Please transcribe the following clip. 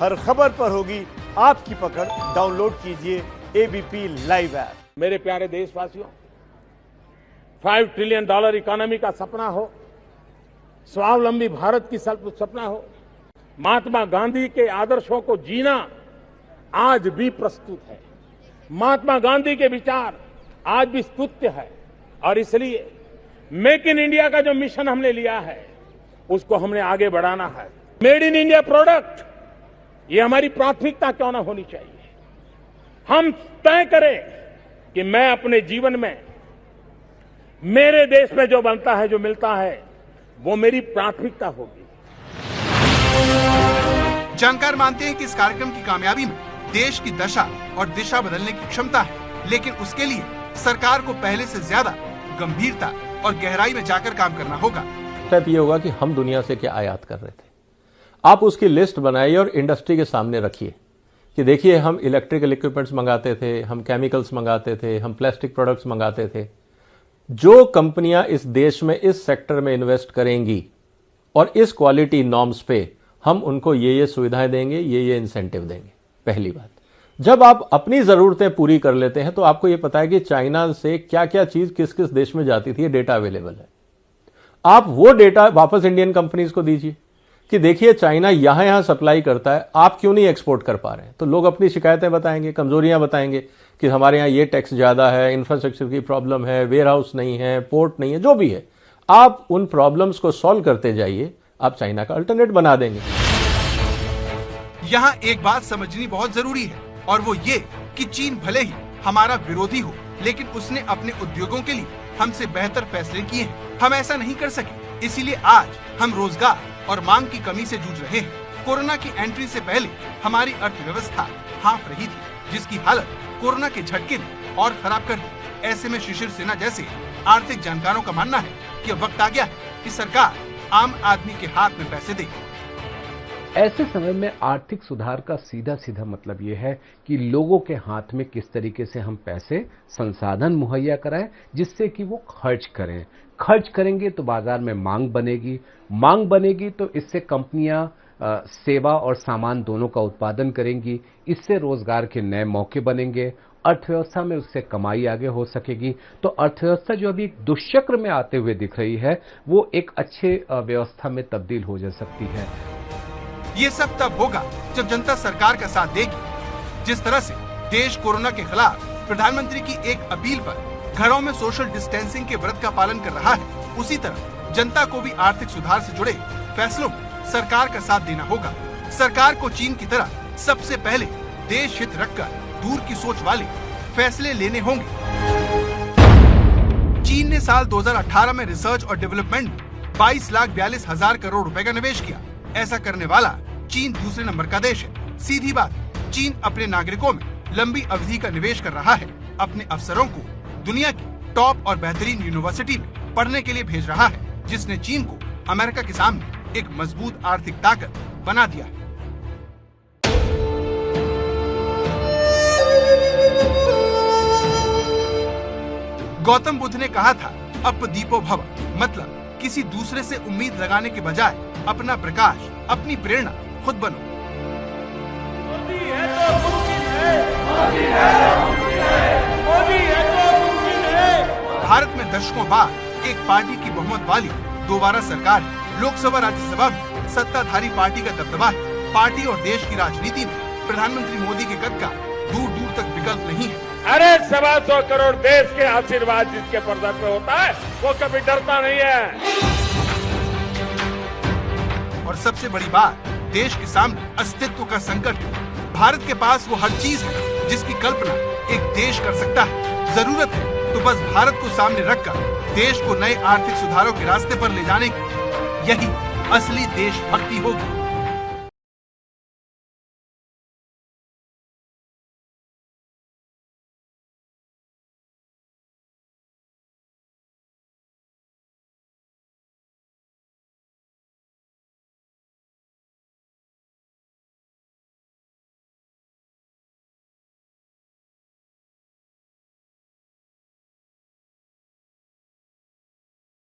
हर खबर पर होगी आपकी पकड़। डाउनलोड कीजिए एबीपी लाइव ऐप। मेरे प्यारे देशवासियों, $5 ट्रिलियन इकोनॉमी का सपना हो, स्वावलंबी भारत की सपना हो, महात्मा गांधी के आदर्शों को जीना आज भी प्रस्तुत है। महात्मा गांधी के विचार आज भी स्तुत्य है और इसलिए मेक इन इंडिया का जो मिशन हमने लिया है उसको हमने आगे बढ़ाना है। मेड इन इंडिया प्रोडक्ट, ये हमारी प्राथमिकता क्यों ना होनी चाहिए। हम तय करें कि मैं अपने जीवन में मेरे देश में जो बनता है, जो मिलता है, वो मेरी प्राथमिकता होगी। जानकार मानते हैं कि इस कार्यक्रम की कामयाबी में देश की दशा और दिशा बदलने की क्षमता है, लेकिन उसके लिए सरकार को पहले से ज्यादा गंभीरता और गहराई में जाकर काम करना होगा। स्टेप ये होगा कि हम दुनिया से क्या आयात कर रहे थे, आप उसकी लिस्ट बनाइए और इंडस्ट्री के सामने रखिए कि देखिए हम इलेक्ट्रिकल इक्विपमेंट्स मंगाते थे, हम केमिकल्स मंगाते थे, हम प्लास्टिक प्रोडक्ट्स मंगाते थे। जो कंपनियां इस देश में इस सेक्टर में इन्वेस्ट करेंगी और इस क्वालिटी नॉर्म्स पे हम उनको ये सुविधाएं देंगे, ये इंसेंटिव देंगे। पहली बात, जब आप अपनी जरूरतें पूरी कर लेते हैं तो आपको यह पता है कि चाइना से क्या क्या चीज किस किस देश में जाती थी, ये डेटा अवेलेबल है। आप वो डेटा वापस इंडियन कंपनीज को दीजिए कि देखिए चाइना यहां सप्लाई करता है, आप क्यों नहीं एक्सपोर्ट कर पा रहे हैं। तो लोग अपनी शिकायतें बताएंगे, कमजोरियां बताएंगे कि हमारे यहां ये टैक्स ज्यादा है, इंफ्रास्ट्रक्चर की प्रॉब्लम है, वेयर हाउस नहीं है, पोर्ट नहीं है, जो भी है। आप उन प्रॉब्लम्स को सॉल्व करते जाइए, आप चाइना का अल्टरनेट बना देंगे। यहाँ एक बात समझनी बहुत जरूरी है और वो ये कि चीन भले ही हमारा विरोधी हो, लेकिन उसने अपने उद्योगों के लिए हमसे बेहतर फैसले किए हैं। हम ऐसा नहीं कर सके, इसीलिए आज हम रोजगार और मांग की कमी से जूझ रहे हैं। कोरोना की एंट्री से पहले हमारी अर्थव्यवस्था हाँफ रही थी, जिसकी हालत कोरोना के झटके ने और खराब कर दी। ऐसे में शिशिर सेना जैसे आर्थिक जानकारों का मानना है कि अब वक्त आ गया है कि सरकार आम आदमी के हाथ में पैसे दे। ऐसे समय में आर्थिक सुधार का सीधा सीधा मतलब यह है कि लोगों के हाथ में किस तरीके से हम पैसे, संसाधन मुहैया कराएं जिससे कि वो खर्च करें। खर्च करेंगे तो बाजार में मांग बनेगी, मांग बनेगी तो इससे कंपनियां सेवा और सामान दोनों का उत्पादन करेंगी, इससे रोजगार के नए मौके बनेंगे, अर्थव्यवस्था में उससे कमाई आगे हो सकेगी। तो अर्थव्यवस्था जो अभी एक दुष्चक्र में आते हुए दिख रही है, वो एक अच्छे व्यवस्था में तब्दील हो जा सकती है। ये सब तब होगा जब जनता सरकार का साथ देगी। जिस तरह से देश कोरोना के खिलाफ प्रधानमंत्री की एक अपील पर घरों में सोशल डिस्टेंसिंग के व्रत का पालन कर रहा है, उसी तरह जनता को भी आर्थिक सुधार से जुड़े फैसलों में सरकार का साथ देना होगा। सरकार को चीन की तरह सबसे पहले देश हित रखकर दूर की सोच वाले फैसले लेने होंगे। चीन ने साल 2018 में रिसर्च और डेवलपमेंट में 22,42,000 करोड़ रुपए का निवेश किया। ऐसा करने वाला चीन दूसरे नंबर का देश है। सीधी बात, चीन अपने नागरिकों में लंबी अवधि का निवेश कर रहा है, अपने अफसरों को दुनिया की टॉप और बेहतरीन यूनिवर्सिटी में पढ़ने के लिए भेज रहा है, जिसने चीन को अमेरिका के सामने एक मजबूत आर्थिक ताकत बना दिया है। गौतम बुद्ध ने कहा था, अप दीपो भव, मतलब किसी दूसरे से उम्मीद लगाने के बजाय अपना प्रकाश, अपनी प्रेरणा खुद बनो। मोदी है तो मुमकिन है, मोदी है तो मुमकिन है, मोदी है तो मुमकिन है। भारत में दशकों बाद एक पार्टी की बहुमत वाली दोबारा सरकार है। लोकसभा, राज्यसभा में सत्ताधारी पार्टी का दबदबा है। पार्टी और देश की राजनीति में प्रधानमंत्री मोदी के कद का दूर दूर तक विकल्प नहीं है। अरे 125 करोड़ देश के आशीर्वाद जिसके पर्दे पे होता है, वो कभी डरता नहीं है। और सबसे बड़ी बात, देश के सामने अस्तित्व का संकट है। भारत के पास वो हर चीज है जिसकी कल्पना एक देश कर सकता है। जरूरत है तो बस भारत को सामने रखकर देश को नए आर्थिक सुधारों के रास्ते पर ले जाने की। यही असली देशभक्ति होगी।